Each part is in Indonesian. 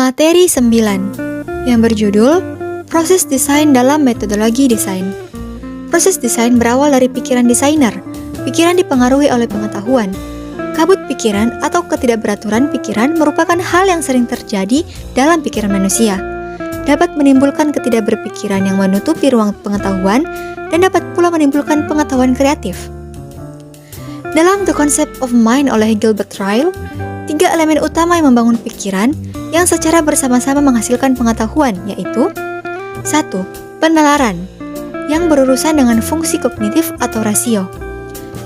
Materi 9 yang berjudul Proses Desain dalam Metodologi Desain. Proses desain berawal dari pikiran desainer. Pikiran dipengaruhi oleh pengetahuan. Kabut pikiran atau ketidakberaturan pikiran merupakan hal yang sering terjadi dalam pikiran manusia. Dapat menimbulkan ketidakberpikiran yang menutupi ruang pengetahuan dan dapat pula menimbulkan pengetahuan kreatif. Dalam The Concept of Mind oleh Gilbert Ryle, 3 elemen utama yang membangun pikiran yang secara bersama-sama menghasilkan pengetahuan, yaitu 1. Penalaran, yang berurusan dengan fungsi kognitif atau rasio.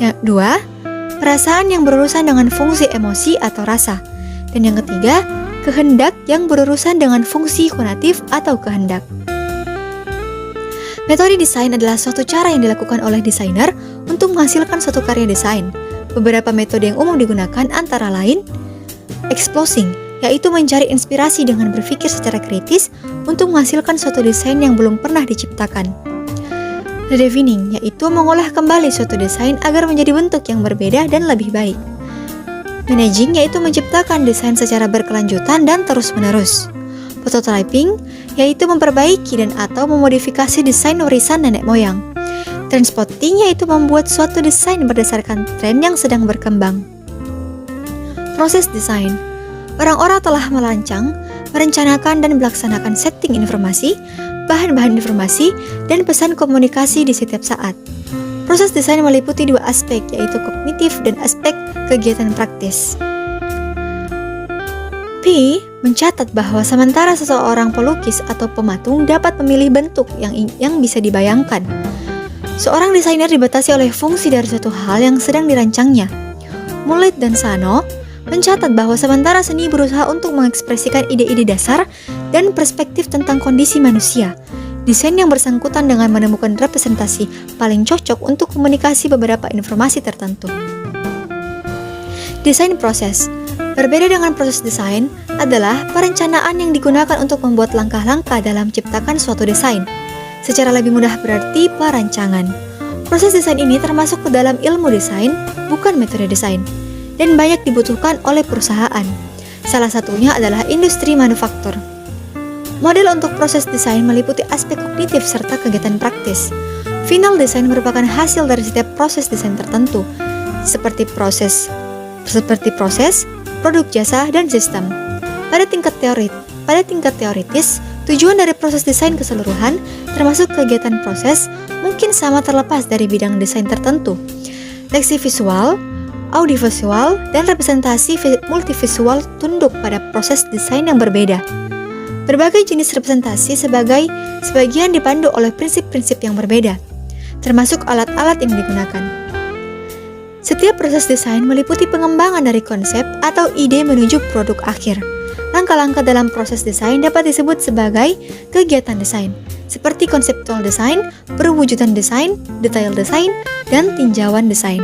Yang 2. Perasaan yang berurusan dengan fungsi emosi atau rasa. Dan yang ketiga, kehendak yang berurusan dengan fungsi konatif atau kehendak. Metode desain adalah suatu cara yang dilakukan oleh desainer untuk menghasilkan suatu karya desain. Beberapa metode yang umum digunakan antara lain exposing, yaitu mencari inspirasi dengan berpikir secara kritis untuk menghasilkan suatu desain yang belum pernah diciptakan. Redefining, yaitu mengolah kembali suatu desain agar menjadi bentuk yang berbeda dan lebih baik. Managing, yaitu menciptakan desain secara berkelanjutan dan terus-menerus. Prototyping, yaitu memperbaiki dan atau memodifikasi desain warisan nenek moyang. Transpotting, yaitu membuat suatu desain berdasarkan tren yang sedang berkembang. Proses desain. Orang-orang telah merancang, merencanakan dan melaksanakan setting informasi, bahan-bahan informasi, dan pesan komunikasi di setiap saat. Proses desain meliputi 2 aspek, yaitu kognitif dan aspek kegiatan praktis. P mencatat bahwa sementara seseorang pelukis atau pematung dapat memilih bentuk yang bisa dibayangkan, seorang desainer dibatasi oleh fungsi dari suatu hal yang sedang dirancangnya. Mullett dan Sano mencatat bahwa sementara seni berusaha untuk mengekspresikan ide-ide dasar dan perspektif tentang kondisi manusia, desain yang bersangkutan dengan menemukan representasi paling cocok untuk komunikasi beberapa informasi tertentu. Desain proses. Berbeda dengan proses desain adalah perencanaan yang digunakan untuk membuat langkah-langkah dalam menciptakan suatu desain. Secara lebih mudah berarti perancangan. Proses desain ini termasuk ke dalam ilmu desain, bukan metode desain, dan banyak dibutuhkan oleh perusahaan. Salah satunya adalah industri manufaktur. Model untuk proses desain meliputi aspek kognitif serta kegiatan praktis. Final desain merupakan hasil dari setiap proses desain tertentu, seperti proses, produk jasa, dan sistem. Pada tingkat teoritis, tujuan dari proses desain keseluruhan, termasuk kegiatan proses, mungkin sama terlepas dari bidang desain tertentu. Leksi visual, audiovisual, dan representasi multivisual tunduk pada proses desain yang berbeda. Berbagai jenis representasi sebagian dipandu oleh prinsip-prinsip yang berbeda, termasuk alat-alat yang digunakan. Setiap proses desain meliputi pengembangan dari konsep atau ide menuju produk akhir. Langkah-langkah dalam proses desain dapat disebut sebagai kegiatan desain, seperti konseptual desain, perwujudan desain, detail desain, dan tinjauan desain.